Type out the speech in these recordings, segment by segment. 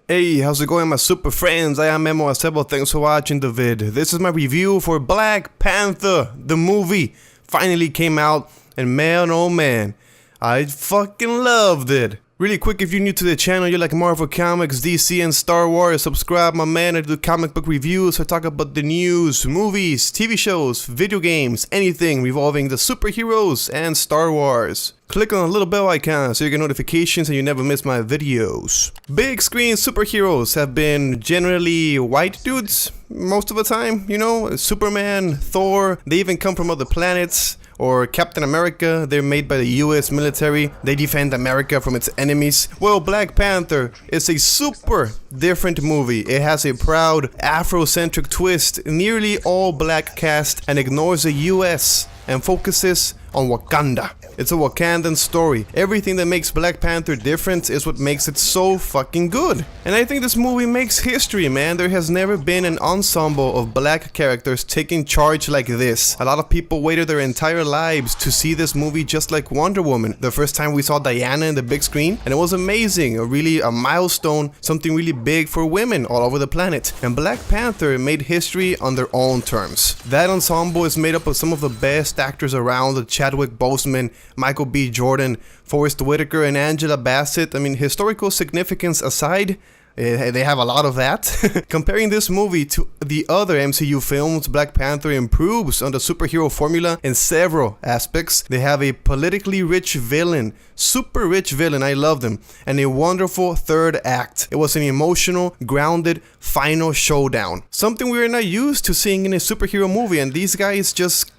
Hey, how's it going my super friends? I am Memo Acebo, thanks for watching the vid. This is my review for Black Panther. The movie finally came out and man oh man, I fucking loved it. Really quick, if you're new to the channel, you like Marvel Comics, DC and Star Wars, subscribe my man. I do comic book reviews, I talk about the news, movies, TV shows, video games, anything revolving the superheroes and Star Wars. Click on the little bell icon so you get notifications and you never miss my videos. Big screen superheroes have been generally white dudes most of the time, you know, Superman, Thor, they even come from other planets. Or Captain America, they're made by the US military, they defend America from its enemies. Well, Black Panther is a super different movie. It has a proud Afrocentric twist, nearly all black cast, and ignores the US and focuses on Wakanda. It's a Wakandan story. Everything that makes Black Panther different is what makes it so fucking good. And I think this movie makes history, man. There has never been an ensemble of black characters taking charge like this. A lot of people waited their entire lives to see this movie, just like Wonder Woman. The first time we saw Diana in the big screen, and it was amazing. A milestone, something really big for women all over the planet. And Black Panther made history on their own terms. That ensemble is made up of some of the best actors around, Chadwick Boseman, Michael B. Jordan, Forrest Whitaker, and Angela Bassett. I mean, historical significance aside, they have a lot of that. Comparing this movie to the other MCU films, Black Panther improves on the superhero formula in several aspects. They have a politically rich villain, super rich villain, I love them, and a wonderful third act. It was an emotional, grounded, final showdown. Something we are not used to seeing in a superhero movie, and these guys just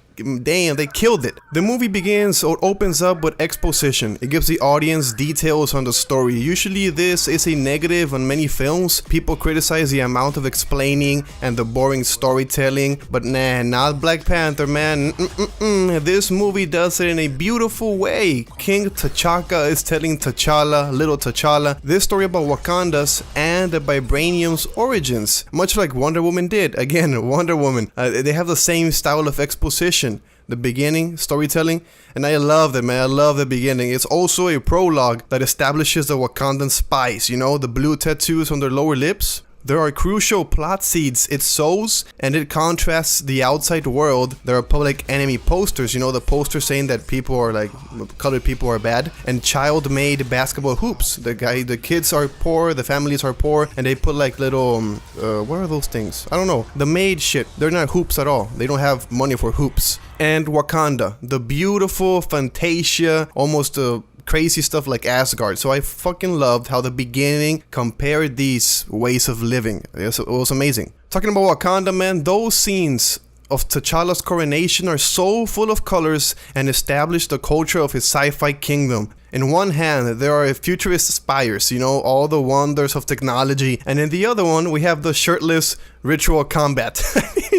damn, they killed it. The movie begins or opens up with exposition. It gives the audience details on the story. Usually this is a negative on many films. People criticize the amount of explaining and the boring storytelling, but nah, not Black Panther, man. This movie does it in a beautiful way. King T'Chaka is telling T'Challa, little T'Challa, this story about Wakanda's and the vibranium's origins, much like Wonder Woman did. Again, Wonder Woman. They have the same style of exposition. The beginning, storytelling, and I love it, man. I love the beginning. It's also a prologue that establishes the Wakandan spies, you know, the blue tattoos on their lower lips. There are crucial plot seeds it sows, and it contrasts the outside world. There are public enemy posters, you know, the posters saying that people are like, colored people are bad, and child-made basketball hoops. The kids are poor, the families are poor, and they put like little, what are those things? I don't know. The made shit. They're not hoops at all. They don't have money for hoops. And Wakanda, the beautiful Fantasia, almost crazy stuff like Asgard. So I fucking loved how the beginning compared these ways of living. It was amazing. Talking about Wakanda, man, those scenes of T'Challa's coronation are so full of colors and establish the culture of his sci-fi kingdom. In one hand, there are futurist spires, you know, all the wonders of technology, and in the other one, we have the shirtless ritual combat.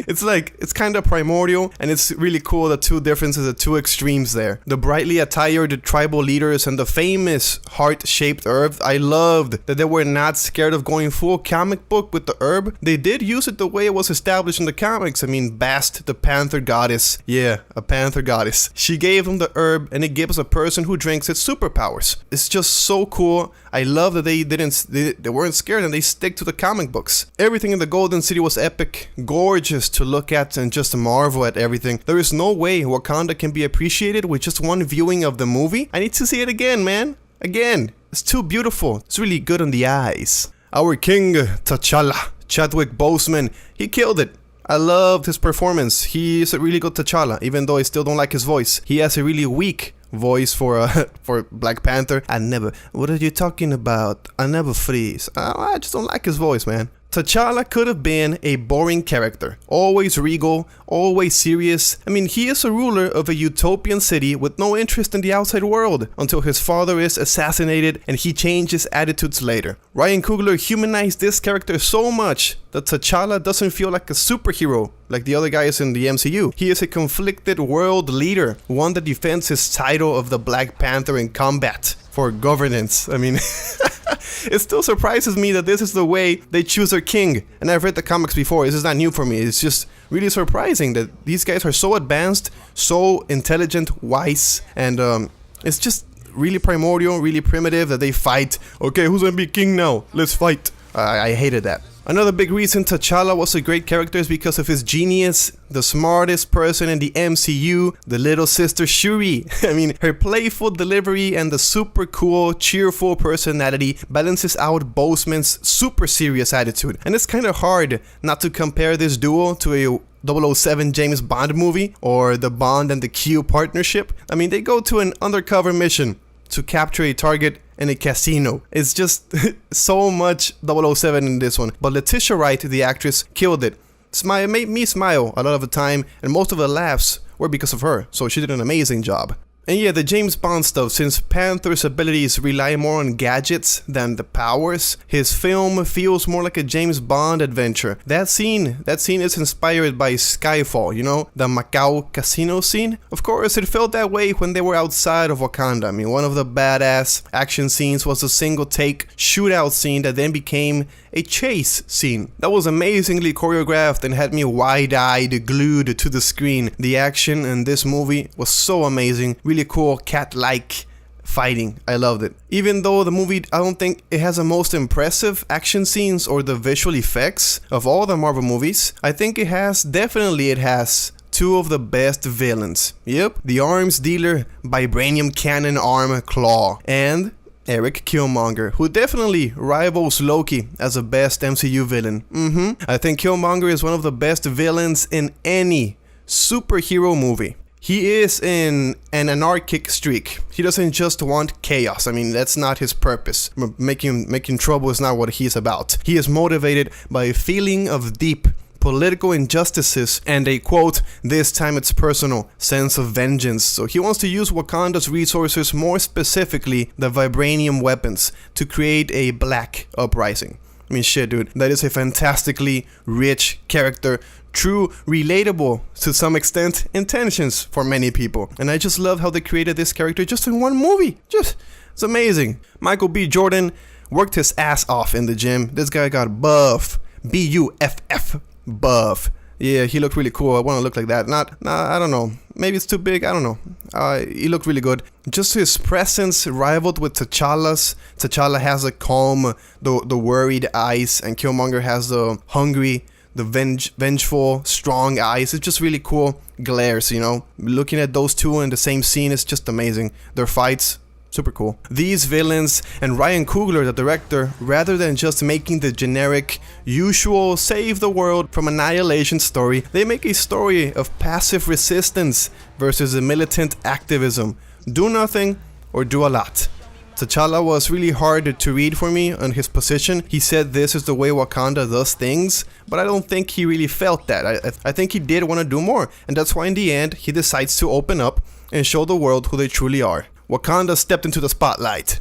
It's kind of primordial, and it's really cool, the two differences, the two extremes there. The brightly attired tribal leaders and the famous heart-shaped herb. I loved that they were not scared of going full comic book with the herb. They did use it the way it was established in the comics. I mean, Bast, the Panther goddess. Yeah, a Panther goddess. She gave them the herb, and it gives a person who drinks it superpowers. It's just so cool. I love that they weren't scared and they stick to the comic books. Everything in the Golden City was epic, gorgeous to look at, and just marvel at everything. There is no way Wakanda can be appreciated with just one viewing of the movie. I need to see it again, man. Again. It's too beautiful. It's really good on the eyes. Our king, T'Challa, Chadwick Boseman, he killed it. I loved his performance. He is a really good T'Challa, even though I still don't like his voice. He has a really weak voice for Black Panther. What are you talking about? I never freeze. I just don't like his voice, man. T'Challa could have been a boring character, always regal, always serious. I mean, he is a ruler of a utopian city with no interest in the outside world until his father is assassinated and he changes attitudes later. Ryan Coogler humanized this character so much that T'Challa doesn't feel like a superhero like the other guys in the MCU. He is a conflicted world leader, one that defends his title of the Black Panther in combat for governance. I mean, it still surprises me that this is the way they choose their king. And I've read the comics before, this is not new for me. It's just really surprising that these guys are so advanced, so intelligent, wise, and it's just really primordial, really primitive that they fight. Okay, who's gonna be king now? Let's fight. I hated that. Another big reason T'Challa was a great character is because of his genius, the smartest person in the MCU, the little sister Shuri. I mean, her playful delivery and the super cool, cheerful personality balances out Boseman's super serious attitude. And it's kind of hard not to compare this duo to a 007 James Bond movie or the Bond and the Q partnership. I mean, they go to an undercover mission to capture a target in a casino. It's just so much 007 in this one. But Letitia Wright, the actress, killed it. Made me smile a lot of the time, and most of the laughs were because of her, so she did an amazing job. And yeah, the James Bond stuff, since Panther's abilities rely more on gadgets than the powers, his film feels more like a James Bond adventure. That scene is inspired by Skyfall, you know, the Macau casino scene. Of course, it felt that way when they were outside of Wakanda. I mean, one of the badass action scenes was a single take shootout scene that then became a chase scene. That was amazingly choreographed and had me wide-eyed, glued to the screen. The action in this movie was so amazing. Really cool cat-like fighting. I loved it. Even though the movie, I don't think it has the most impressive action scenes or the visual effects of all the Marvel movies, I think it has two of the best villains. Yep, the arms dealer, vibranium cannon arm Claw, and Eric Killmonger, who definitely rivals Loki as the best MCU villain. I think Killmonger is one of the best villains in any superhero movie. He is in an anarchic streak. He doesn't just want chaos. I mean, that's not his purpose. Making trouble is not what he's about. He is motivated by a feeling of deep political injustices and a, quote, this time it's personal, sense of vengeance. So he wants to use Wakanda's resources, more specifically the vibranium weapons, to create a black uprising. I mean, shit, dude, that is a fantastically rich character, true, relatable, to some extent, intentions for many people. And I just love how they created this character just in one movie. It's amazing. Michael B. Jordan worked his ass off in the gym. This guy got buff. B-U-F-F. Buff. Yeah, he looked really cool. I want to look like that. I don't know. Maybe it's too big. I don't know. He looked really good. Just his presence rivaled with T'Challa's. T'Challa has the calm, the worried eyes, and Killmonger has the hungry, the vengeful, strong eyes. It's just really cool glares, you know. Looking at those two in the same scene is just amazing. Their fights, super cool. These villains and Ryan Coogler, the director, rather than just making the generic, usual save the world from annihilation story, they make a story of passive resistance versus a militant activism. Do nothing or do a lot. T'Challa was really hard to read for me on his position. He said this is the way Wakanda does things, but I don't think he really felt that. I think he did want to do more, and that's why in the end he decides to open up and show the world who they truly are. Wakanda stepped into the spotlight.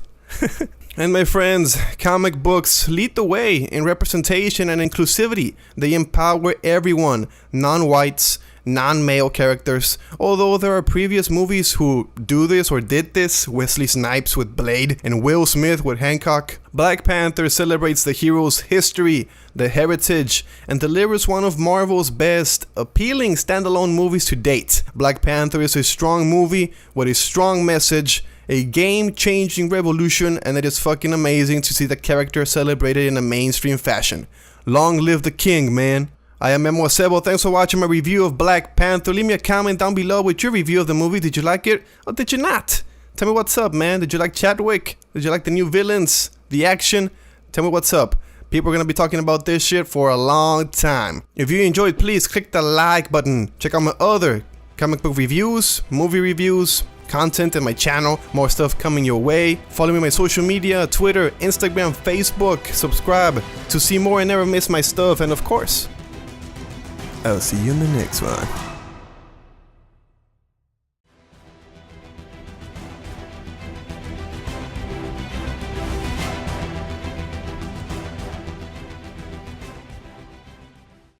And my friends, comic books lead the way in representation and inclusivity. They empower everyone, non-whites, non-male characters. Although there are previous movies who do this or did this, Wesley Snipes with Blade and Will Smith with Hancock, Black Panther celebrates the hero's history, the heritage, and delivers one of Marvel's best appealing standalone movies to date. Black Panther is a strong movie with a strong message, a game-changing revolution, and it is fucking amazing to see the character celebrated in a mainstream fashion. Long live the king, man. I am Memo Acebo. Thanks for watching my review of Black Panther. Leave me a comment down below with your review of the movie. Did you like it or did you not? Tell me what's up, man. Did you like Chadwick? Did you like the new villains? The action? Tell me what's up. People are going to be talking about this shit for a long time. If you enjoyed, please click the like button. Check out my other comic book reviews, movie reviews, content in my channel, more stuff coming your way. Follow me on my social media, Twitter, Instagram, Facebook. Subscribe to see more and never miss my stuff. And of course, I'll see you in the next one.